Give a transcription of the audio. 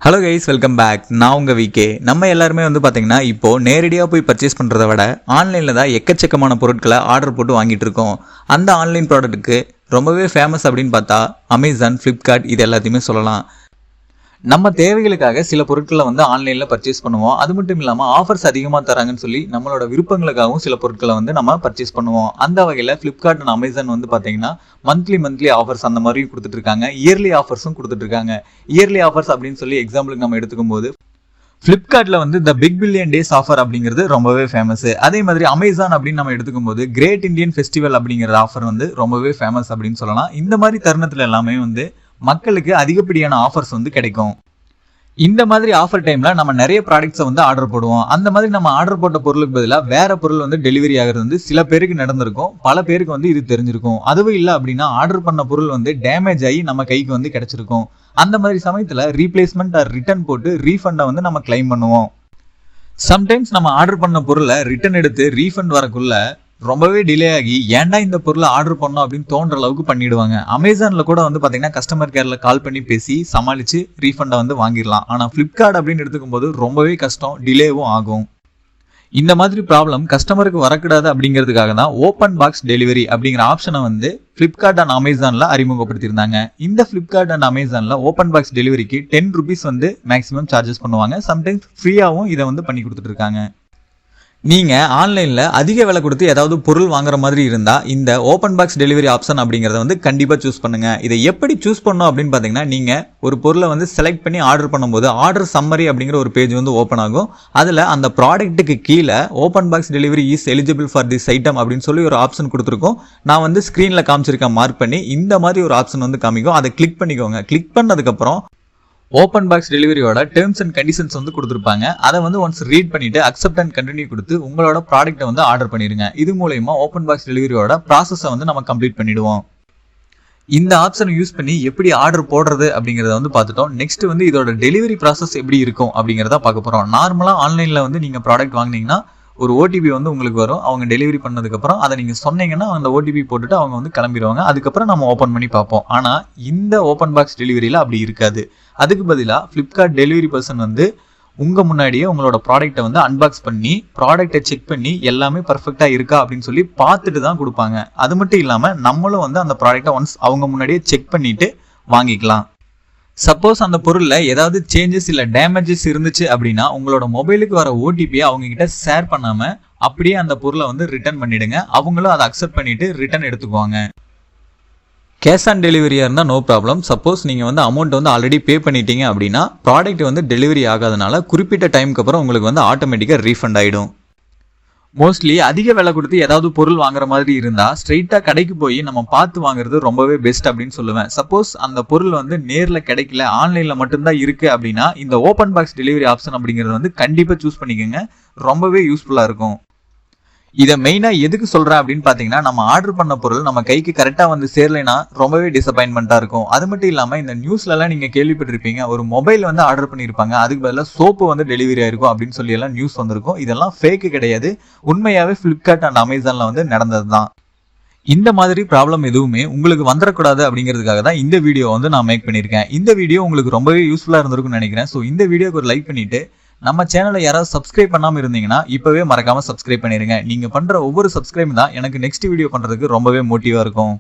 Hello guys, welcome back. நான் உங்கள் VK. நம்ம எல்லாருமே பார்த்தீங்கன்னா இப்போது நேரடியாக போய் பர்ச்சேஸ் பண்ணுறத விட ஆன்லைனில் தான் எக்கச்சக்கமான பொருட்களை ஆர்டர் போட்டு வாங்கிட்டு இருக்கோம். அந்த ஆன்லைன் ப்ராடக்ட்டுக்கு ரொம்பவே ஃபேமஸ் அப்படின்னு பார்த்தா அமேசான், ஃப்ளிப்கார்ட் இது எல்லாத்தையுமே சொல்லலாம். நம்ம தேவைகளுக்காக சில பொருட்களை ஆன்லைனில் பர்ச்சேஸ் பண்ணுவோம். அது மட்டும் இல்லாமல் ஆஃபர்ஸ் அதிகமாக தராங்கன்னு சொல்லி நம்மளோட விருப்பங்களுக்காகவும் சில பொருட்களை நம்ம பர்ச்சேஸ் பண்ணுவோம். அந்த வகையில் ஃப்ளிப்கார்ட் அண்ட் அமேசான் பார்த்தீங்கன்னா மந்த்லி ஆஃபர்ஸ் அந்த மாதிரி கொடுத்துட்டு இருக்காங்க. இயர்லி ஆஃபர்ஸும் கொடுத்துட்டு இருக்காங்க. இயர்லி ஆஃபர்ஸ் அப்படின்னு சொல்லி எக்ஸாம்பிளுக்கு நம்ம எடுத்துக்கும் போது ஃப்ளிப்கார்ட்ல the big billion days offer அப்படிங்கிறது ரொம்பவே ஃபேமஸ். அதே மாதிரி அமேசான் அப்படின்னு நம்ம எடுத்துக்கும் போது கிரேட் இந்தியன் ஃபெஸ்டிவல் அப்படிங்கிற ஆஃபர் ரொம்பவே ஃபேமஸ் அப்படின்னு சொல்லலாம். இந்த மாதிரி தருணத்துல எல்லாமே மக்களுக்கு அதிகப்படியான ஆஃபர்ஸ் கிடைக்கும். இந்த மாதிரி ஆஃபர் டைம்ல நம்ம நிறைய ப்ராடக்ட்ஸை ஆர்டர் போடுவோம். அந்த மாதிரி நம்ம ஆர்டர் போட்ட பொருளுக்கு பதிலாக வேற பொருள் டெலிவரி ஆகிறது சில பேருக்கு நடந்திருக்கும், பல பேருக்கு இது தெரிஞ்சிருக்கும். அதுவும் இல்லை அப்படின்னா ஆர்டர் பண்ண பொருள் டேமேஜ் ஆகி நம்ம கைக்கு கிடைச்சிருக்கும். அந்த மாதிரி சமயத்துல ரீப்ளேஸ்மெண்ட் ஆர் ரிட்டர்ன் போட்டு ரீஃபண்டை நம்ம கிளைம் பண்ணுவோம். சம்டைம்ஸ் நம்ம ஆர்டர் பண்ண பொருளை ரிட்டர்ன் எடுத்து ரீஃபண்ட் வரக்குள்ள ரொம்பவே டிலே ஆகி ஏன்டா இந்த பொருளை ஆர்டர் பண்ணோம் அப்படின்னு தோன்ற அளவுக்கு பண்ணிடுவாங்க. அமேசான்ல கூட பாத்தீங்கன்னா கஸ்டமர் கேர்ல கால் பண்ணி பேசி சமாளிச்சு ரீஃபண்டை வாங்கிடலாம். ஆனா பிளிப்கார்ட் அப்படின்னு எடுத்துக்கும் போது ரொம்பவே கஷ்டம், டிலேவும் ஆகும். இந்த மாதிரி ப்ராப்ளம் கஸ்டமருக்கு வரக்கூடாது அப்படிங்கிறதுக்காக தான் ஓப்பன் பாக்ஸ் டெலிவரி அப்படிங்கிற ஆப்ஷனை பிளிப்கார்ட் அண்ட் அமேசான்ல அறிமுகப்படுத்தியிருந்தாங்க. இந்த பிளிப்கார்ட் அண்ட் அமேசான்ல ஓப்பன் பாக்ஸ் டெலிவரிக்கு 10 rupees மேக்ஸிமம் சார்ஜஸ் பண்ணுவாங்க. சம்டைம்ஸ் ஃப்ரீயாவும் இதை பண்ணி கொடுத்துட்டு இருக்காங்க. நீங்க ஆன்லைன்ல அதிக விலை கொடுத்து ஏதாவது பொருள் வாங்குற மாதிரி இருந்தா இந்த ஓப்பன் பாக்ஸ் டெலிவரி ஆப்ஷன் அப்படிங்கறத கண்டிப்பா சூஸ் பண்ணுங்க. இதை எப்படி சூஸ் பண்ணணும் அப்படின்னு பாத்தீங்கன்னா, நீங்க ஒரு பொருளை செலக்ட் பண்ணி ஆர்டர் பண்ணும்போது ஆர்டர் சம்மரி அப்படிங்கிற ஒரு பேஜ் ஓப்பன் ஆகும். அதுல அந்த ப்ராடக்ட்டுக்கு கீழே open box delivery is eligible for this item அப்படின்னு சொல்லி ஒரு ஆப்ஷன் கொடுத்துருக்கோம். நான் ஸ்கிரீன்ல காமிச்சிருக்கேன், மார்க் பண்ணி இந்த மாதிரி ஒரு ஆப்ஷன் காமிக்கும். அதை கிளிக் பண்ணிக்கோங்க. கிளிக் பண்ணதுக்கு அப்புறம் ஓப்பன் பாக்ஸ் டெலிவரியோட டேர்ம்ஸ் அண்ட் கண்டிஷன்ஸ் கொடுத்துருப்பாங்க. அதை ஒன்ஸ் ரீட் பண்ணிட்டு அக்செப்ட் அண்ட் கண்டினியூ கொடுத்து உங்களோட ப்ராடக்ட்டை ஆர்டர் பண்ணிடுங்க. இது மூலமா ஓப்பன் பாக்ஸ் டெலிவரியோட ப்ராசஸை நம்ம கம்ப்ளீட் பண்ணிடுவோம். இந்த ஆப்ஷனை யூஸ் பண்ணி எப்படி ஆர்டர் போடுறது அப்படிங்கறத பார்த்துட்டோம். நெக்ஸ்ட் இதோட டெலிவரி ப்ராசஸ் எப்படி இருக்கும் அப்படிங்கறத பார்க்க போறோம். நார்மலா ஆன்லைன்ல நீங்க ப்ராடக்ட் வாங்கினீங்கன்னா ஒரு ஓடிபி உங்களுக்கு வரும். அவங்க டெலிவரி பண்ணதுக்கு அப்புறம் அதை நீங்க சொன்னீங்கன்னா அந்த ஓடிபி போட்டுட்டு அவங்க கிளம்பிடுவாங்க. அதுக்கப்புறம் நம்ம ஓபன் பண்ணி பார்ப்போம். ஆனா இந்த ஓப்பன் பாக்ஸ் டெலிவரியில அப்படி இருக்காது. அதுக்கு பதிலா பிளிப்கார்ட் டெலிவரி பர்சன் உங்க முன்னாடியே உங்களோட ப்ராடக்ட்டை அன்பாக்ஸ் பண்ணி ப்ராடக்ட்டை செக் பண்ணி எல்லாமே பர்ஃபெக்டா இருக்கா அப்படின்னு சொல்லி பார்த்துட்டு தான் கொடுப்பாங்க. அது மட்டும் இல்லாம நம்மளும் அந்த ப்ராடக்ட்டை ஒன்ஸ் அவங்க முன்னாடியே செக் பண்ணிட்டு வாங்கிக்கலாம். சப்போஸ் அந்த பொருள்ல ஏதாவது சேஞ்சஸ் இல்ல டேமேஜஸ் இருந்துச்சு அப்படின்னா உங்களோட மொபைலுக்கு வர ஓடிபியை அவங்க கிட்ட ஷேர் பண்ணாம அப்படியே அந்த பொருளை ரிட்டர்ன் பண்ணிடுங்க. அவங்களும் அதை அக்செப்ட் பண்ணிட்டு ரிட்டர்ன் எடுத்துக்குவாங்க. கேஷ் ஆன் டெலிவரியா இருந்தா நோ ப்ராப்ளம். சப்போஸ் நீங்க அமௌண்ட் ஆல்ரெடி பே பண்ணிட்டீங்க அப்படின்னா ப்ராடக்ட் டெலிவரி ஆகாதனால குறிப்பிட்ட டைமுக்கு அப்புறம் உங்களுக்கு ஆட்டோமேட்டிக்கா ரீஃபண்ட் ஆயிடும். மோஸ்ட்லி அதிக விலை கொடுத்து ஏதாவது பொருள் வாங்குற மாதிரி இருந்தா ஸ்ட்ரெயிட்டா கடைக்கு போய் நம்ம பார்த்து வாங்குறது ரொம்பவே பெஸ்ட் அப்படின்னு சொல்லுவேன். சப்போஸ் அந்த பொருள் நேர்ல கிடைக்கல, ஆன்லைன்ல மட்டும்தான் இருக்கு அப்படின்னா இந்த ஓப்பன் பாக்ஸ் டெலிவரி ஆப்ஷன் அப்படிங்கறது கண்டிப்பா சூஸ் பண்ணிக்கோங்க. ரொம்பவே யூஸ்ஃபுல்லா இருக்கும். இதை மெயினா எதுக்கு சொல்றேன் அப்படின்னு பாத்தீங்கன்னா, நம்ம ஆர்டர் பண்ண பொருள் நம்ம கைக்கு கரெக்டா சேரலைன்னா ரொம்பவே டிசப்பாயின்மெண்டா இருக்கும். அது மட்டும் இல்லாம இந்த நியூஸ்ல எல்லாம் நீங்க கேள்விப்பட்டிருப்பீங்க, ஒரு மொபைல் ஆர்டர் பண்ணிருப்பாங்க, அதுக்கு பதிலாக சோப்பு டெலிவரி ஆயிருக்கும் அப்படின்னு சொல்லி எல்லாம் நியூஸ் வந்திருக்கும். இதெல்லாம் ஃபேக் கிடையாது, உண்மையாவே பிளிப்கார்ட் அண்ட் அமேசான்ல நடந்ததுதான். இந்த மாதிரி ப்ராப்ளம் எதுவுமே உங்களுக்கு வந்துடக்கூடாது அப்படிங்கிறதுக்காக தான் இந்த வீடியோ நான் மேக் பண்ணியிருக்கேன். இந்த வீடியோ உங்களுக்கு ரொம்பவே யூஸ்ஃபுல்லா இருந்திருக்கும்னு நினைக்கிறேன். ஸோ இந்த வீடியோக்கு ஒரு லைக் பண்ணிட்டு நம்ம சேனலை யாராவது சப்ஸ்கிரைப் பண்ணாம இருந்தீங்கன்னா இப்பவே மறக்காம சப்ஸ்கிரைப் பண்ணிருங்க. நீங்க பண்ற ஒவ்வொரு சப்ஸ்கிரைப் தான் எனக்கு நெக்ஸ்ட் வீடியோ பண்றதுக்கு ரொம்பவே மோட்டிவா இருக்கும்.